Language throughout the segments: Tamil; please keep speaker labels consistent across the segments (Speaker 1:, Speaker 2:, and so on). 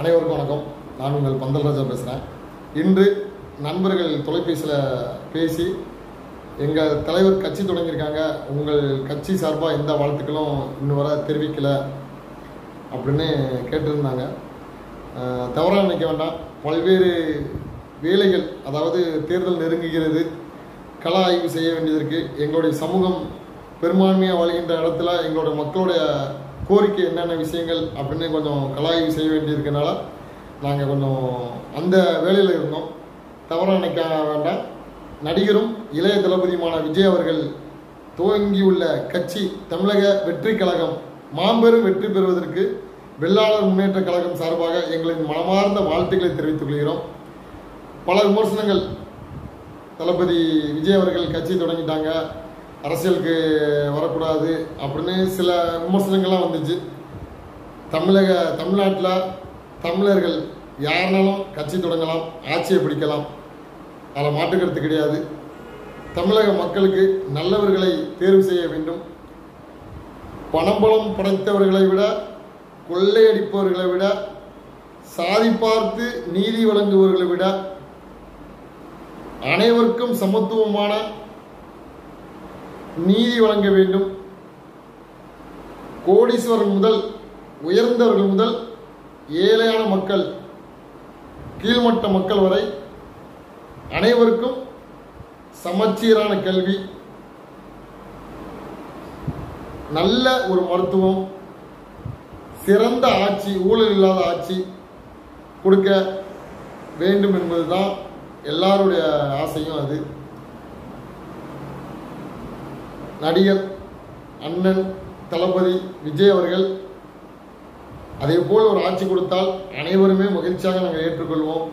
Speaker 1: அனைவருக்கும் வணக்கம். நான் உங்கள் பந்தல்ராஜா பேசுகிறேன். இன்று நண்பர்கள் தொலைபேசியில் பேசி எங்கள் தலைவர் கட்சி தொடங்கியிருக்காங்க, உங்கள் கட்சி சார்பாக எந்த வாழ்த்துக்களும் இன்னும் வர தெரிவிக்கலை அப்படின்னு கேட்டிருந்தாங்க. தவறாக நினைக்க வேண்டாம். பல்வேறு வேலைகள், அதாவது தேர்தல் நெருங்குகிறது, கள ஆய்வு செய்ய வேண்டியதற்கு, எங்களுடைய சமூகம் பெரும்பான்மையாக வாழ்கின்ற இடத்துல எங்களுடைய மக்களுடைய கோரிக்கை என்னென்ன விஷயங்கள் அப்படின்னு கொஞ்சம் கலாய்வு செய்ய வேண்டியிருக்கனால நாங்கள் கொஞ்சம் அந்த வேலையில் இருந்தோம். தவறாக நினைக்க வேண்டாம். நடிகரும் இளைய தளபதியுமான விஜய் அவர்கள் துவங்கியுள்ள கட்சி தமிழக வெற்றி கழகம் மாபெரும் வெற்றி பெறுவதற்கு வெள்ளாளர் முன்னேற்ற கழகம் சார்பாக எங்களின் மனமார்ந்த வாழ்த்துக்களை தெரிவித்துக் கொள்கிறோம். பல விமர்சனங்கள், தளபதி விஜய் அவர்கள் கட்சி தொடங்கிட்டாங்க, அரசியலுக்கு வரக்கூடாது அப்படின்னு சில விமர்சனங்கள்லாம் வந்துச்சு. தமிழ்நாட்டில் தமிழர்கள் யாருனாலும் கட்சி தொடங்கலாம், ஆட்சியை பிடிக்கலாம், அதில் மாற்றுக்கருத்து கிடையாது. தமிழக மக்களுக்கு நல்லவர்களை தேர்வு செய்ய வேண்டும். பணம்பலம் படைத்தவர்களை விட, கொள்ளையடிப்பவர்களை விட, சாதி பார்த்து நீதி வழங்குபவர்களை விட அனைவருக்கும் சமத்துவமான நீதி வழங்க வேண்டும். கோடீஸ்வரன் முதல் உயர்ந்தவர்கள் முதல் ஏழையான மக்கள், கீழ்மட்ட மக்கள் வரை அனைவருக்கும் சமச்சீரான கல்வி, நல்ல ஒரு மருத்துவம், சிறந்த ஆட்சி, ஊழல் இல்லாத ஆட்சி கொடுக்க வேண்டும் என்பதுதான் எல்லாருடைய ஆசையும். அது நடிகர் அண்ணன் தளபதி விஜய் அவர்கள் அதே போல் ஒரு ஆட்சி கொடுத்தால் அனைவருமே மகிழ்ச்சியாக நாங்கள் ஏற்றுக்கொள்வோம்.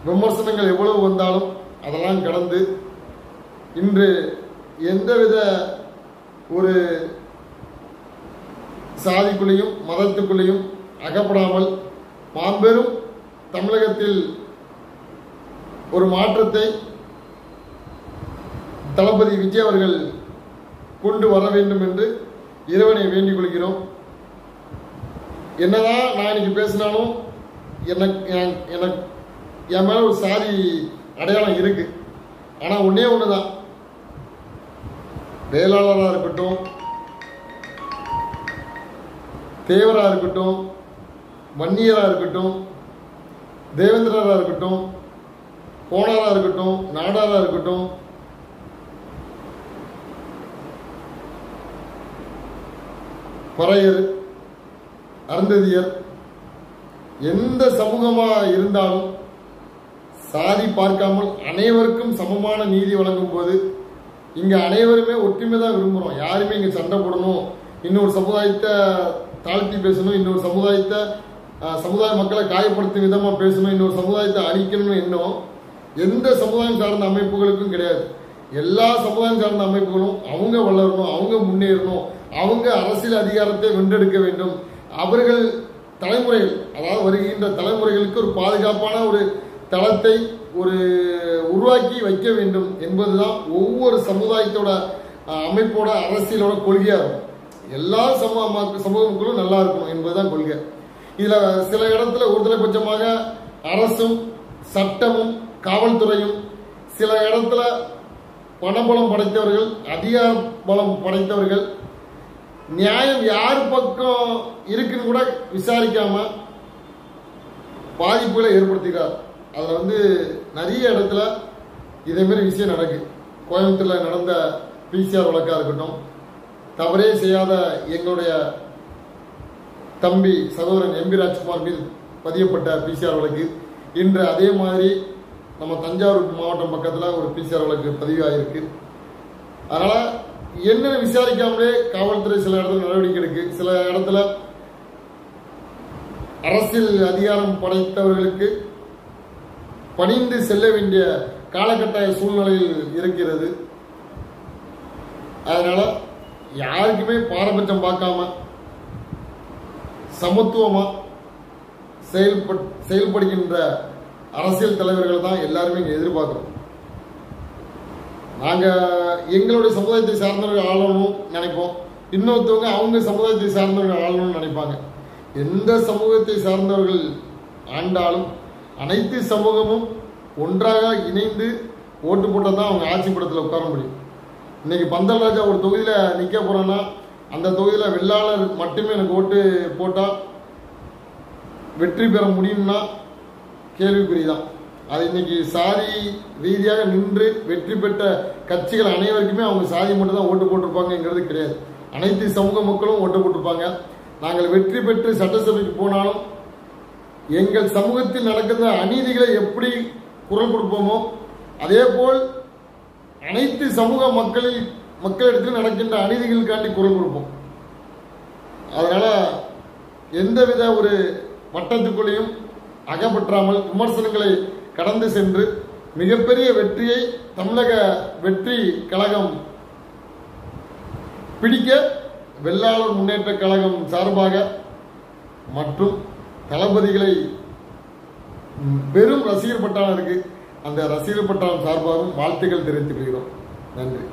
Speaker 1: விமர்சனங்கள் எவ்வளவு வந்தாலும் அதெல்லாம் கடந்து இன்று எந்தவித ஒரு சாதிக்குள்ளேயும் மதத்துக்குள்ளேயும் அகப்படாமல் மாபெரும் தமிழகத்தில் ஒரு மாற்றத்தை தளபதி விஜய் அவர்கள் கொண்டு வர வேண்டும் என்று இறைவனை வேண்டிக் கொள்கிறோம். என்னதான் நான் இன்னைக்கு பேசினாலும் எனக்கு என் மேல ஒரு சாதி அடையாளம் இருக்கு. ஆனா ஒன்னே ஒண்ணுதான், வேளாளராக இருக்கட்டும், தேவரா இருக்கட்டும், வன்னியரா இருக்கட்டும், தேவேந்திரரா இருக்கட்டும், கோணாரா இருக்கட்டும், நாடாரா இருக்கட்டும், பறையர், அருந்ததியர், எந்த சமூகமா இருந்தாலும் சாதி பார்க்காமல் அனைவருக்கும் சமமான நீதி வழங்கும் போது இங்க அனைவருமே ஒற்றுமை தான் விரும்புறோம். யாருமே இங்க சண்டை போடணும், இன்னொரு சமுதாயத்தை தாழ்த்தி பேசணும், இன்னொரு சமுதாய மக்களை காயப்படுத்தும் விதமா பேசணும், இன்னொரு சமுதாயத்தை அழிக்கணும்னு எண்ணம் எந்த சமுதாயம் சார்ந்த அமைப்புகளுக்கும் கிடையாது. எல்லா சமுதாயம் சார்ந்த அமைப்புகளும் அவங்க வளரணும், அவங்க முன்னேறணும், அவங்க அரசியல் அதிகாரத்தை வென்றெடுக்க வேண்டும். அவர்கள் தலைமுறைகள், அதாவது வருகின்ற தலைமுறைகளுக்கு ஒரு பாதுகாப்பான ஒரு தளத்தை ஒரு உருவாக்கி வைக்க வேண்டும் என்பதுதான் ஒவ்வொரு சமுதாயத்தோட அமைப்போட அரசியலோட கொள்கையா இருக்கும். எல்லா சமூகங்களும் நல்லா இருக்கணும் என்பதுதான் கொள்கை. இதுல சில இடத்துல ஒருதலைபட்சமாக அரசும் சட்டமும் காவல்துறையும், சில இடத்துல பணபலம் படைத்தவர்கள், அதிகார பலம் படைத்தவர்கள் நியாயம் யார் பக்கம் இருக்குன்னு கூட விசாரிக்காம பாதிப்புகளை ஏற்படுத்துகிறார். அதுல நிறைய இடத்துல இதே மாதிரி விஷயம் நடக்கு. கோயம்புத்தூர்ல நடந்த பிசிஆர் வழக்கா இருக்கட்டும், தவறே செய்யாத எங்களுடைய தம்பி சகோதரன் எம்பி ராஜ்குமார் மீது பதியப்பட்ட பிசிஆர் வழக்கு, இன்று அதே மாதிரி நம்ம தஞ்சாவூர் மாவட்டம் பக்கத்துல ஒரு பிசிஆர் வழக்கு பதிவாயிருக்கு. அதனால என்ன விசாரிக்காமலே காவல்துறை சில இடத்துல நடவடிக்கை எடுக்கு, சில இடத்துல அரசியல் அதிகாரம் படைத்தவர்களுக்கு பணிந்து செல்ல வேண்டிய காலகட்டாய சூழ்நிலையில் இருக்கிறது. அதனால யாருக்குமே பாரபட்சம் பார்க்காம சமத்துவமா செயல்படுகின்ற அரசியல் தலைவர்கள் தான் எல்லாருமே இங்க எதிர்பார்க்கிறோம். நாங்க எங்களுடைய சமுதாயத்தை சார்ந்தவர்கள் ஆளணும் நினைப்போம், இன்னொருத்தவங்க அவங்க சமுதாயத்தை சார்ந்தவர்கள் ஆளணும்னு நினைப்பாங்க. எந்த சமூகத்தை சார்ந்தவர்கள் ஆண்டாலும் அனைத்து சமூகமும் ஒன்றாக இணைந்து ஓட்டு போட்டால் தான் அவங்க ஆட்சி படத்தில் உட்கார முடியும். இன்னைக்கு பந்தல் ராஜா ஒரு தொகுதியில் நிற்க போகிறோன்னா அந்த தொகுதியில் வெள்ளாளர் மட்டுமே எனக்கு ஓட்டு போட்டால் வெற்றி பெற முடியும்னா கேள்விக்குறிதான். அது இன்னைக்கு சாதி ரீதியாக நின்று வெற்றி பெற்ற கட்சிகள் அனைவருக்குமே அவங்க சாதி மட்டும் தான் ஓட்டு போட்டிருப்பாங்கிறது கிடையாது. அனைத்து சமூக மக்களும் ஓட்டு போட்டிருப்பாங்க. நாங்கள் வெற்றி பெற்று சட்டசபைக்கு போனாலும் எங்கள் சமூகத்தில் நடக்கிற அநீதிகளை எப்படி குரல் கொடுப்போமோ அதே போல் அனைத்து சமூக மக்களிடத்தில் நடக்கின்ற அநீதிகளுக்காண்டி குரல் கொடுப்போம். அதனால எந்தவித ஒரு வட்டத்துக்குள்ளேயும் அகப்பற்றாமல் விமர்சனங்களை கடந்து சென்று மிகப்பெரிய வெற்றியை தமிழக வெற்றி கழகம் பிடிக்க வெள்ளாளர் முன்னேற்ற கழகம் சார்பாக மற்றும் தளபதிகளை பெரும் ரசிகர் பட்டாளம் இருக்கு, அந்த ரசிகர் பட்டாளம் சார்பாகவும் வாழ்த்துக்கள் தெரிவித்துக் கொள்கிறோம். நன்றி.